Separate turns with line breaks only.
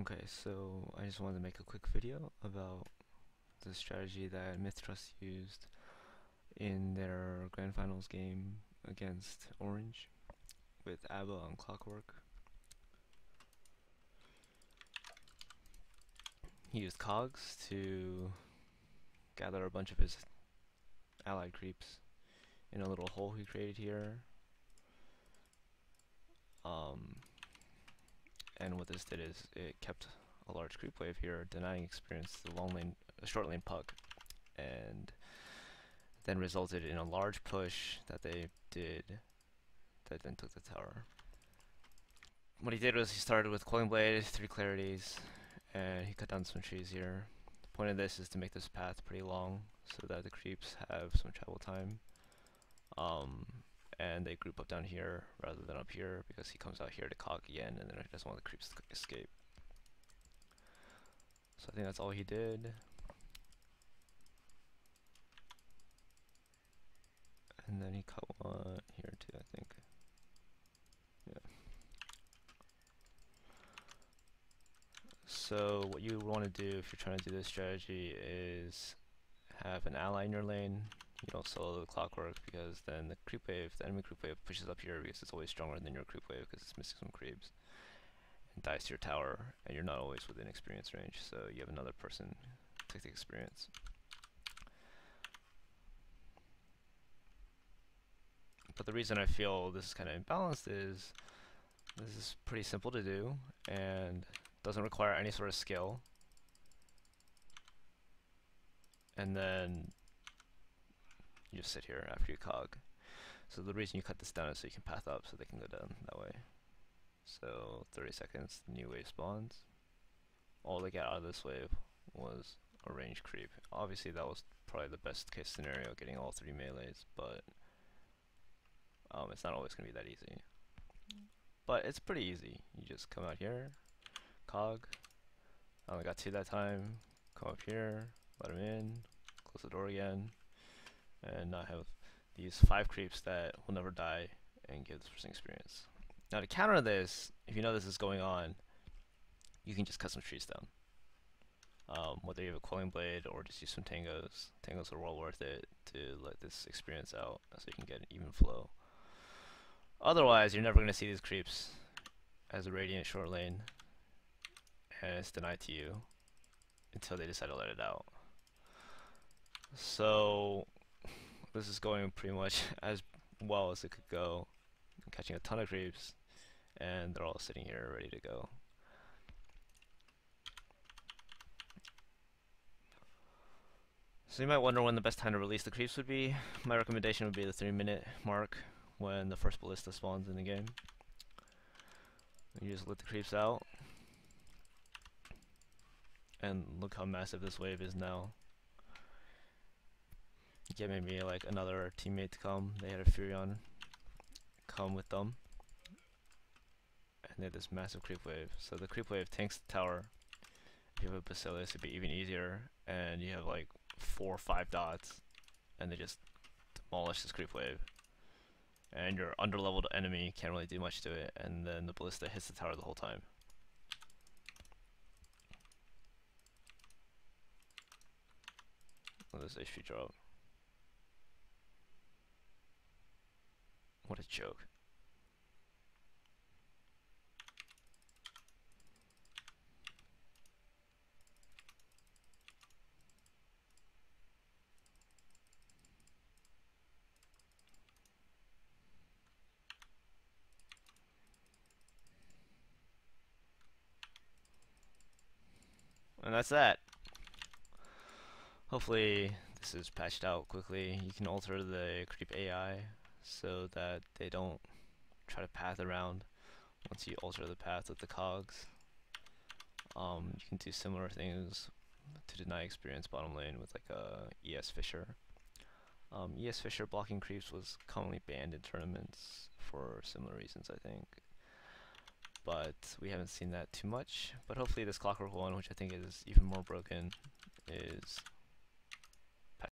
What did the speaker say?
Okay, so I just wanted to make a quick video about the strategy that Myth Trust used in their grand finals game against Orange with ABBA on Clockwerk. He used Cogs to gather a bunch of his allied creeps in a little hole he created here. And what this did is it kept a large creep wave here, denying experience to the short lane puck, and then resulted in a large push that they did that then took the tower. What he did was he started with Coiling Blade, 3 clarities, and he cut down some trees here. The point of this is to make this path pretty long so that the creeps have some travel time. And they group up down here rather than up here because he comes out here to cog again and then he doesn't want the creeps to escape. So I think that's all he did. And then he cut one here too, I think. Yeah. So what you want to do if you're trying to do this strategy is have an ally in your lane. You don't solo the Clockwerk because then the creep wave, the enemy creep wave pushes up here because it's always stronger than your creep wave because it's missing some creeps and dies to your tower, and you're not always within experience range, so you have another person take the experience. But the reason I feel this is kind of imbalanced is this is pretty simple to do and doesn't require any sort of skill. And then you just sit here after you cog. So the reason you cut this down is so you can path up so they can go down that way. So 30 seconds, new wave spawns. All they get out of this wave was a range creep. Obviously that was probably the best case scenario, getting all 3 melees, but it's not always going to be that easy. But it's pretty easy. You just come out here, cog. I only got 2 that time. Come up here, let him in, close the door again, and now have these 5 creeps that will never die and give this person experience. Now to counter this, if you know this is going on, you can just cut some trees down. Whether you have a Coiling Blade or just use some tangos. Tangos are well worth it to let this experience out so you can get an even flow. Otherwise, you're never going to see these creeps as a Radiant short lane, and it's denied to you until they decide to let it out. So this is going pretty much as well as it could go. I'm catching a ton of creeps, and they're all sitting here ready to go. So you might wonder when the best time to release the creeps would be. My recommendation would be the 3-minute mark when the first ballista spawns in the game. You just let the creeps out. And look how massive this wave is now. Get maybe like another teammate to come. They had a Furion come with them. And they had this massive creep wave. So the creep wave tanks the tower. If you have a Bacillus, it'd be even easier. And you have like 4 or 5 dots. And they just demolish this creep wave. And your underleveled enemy can't really do much to it. And then the ballista hits the tower the whole time. Look at this HP drop. What a joke. And that's that. Hopefully this is patched out quickly. You can alter the creep AI so that they don't try to path around once you alter the path with the cogs. You can do similar things to deny experience bottom lane with like a ES Fisher. ES Fisher blocking creeps was commonly banned in tournaments for similar reasons, I think. But we haven't seen that too much. But hopefully this Clockwerk one, which I think is even more broken, is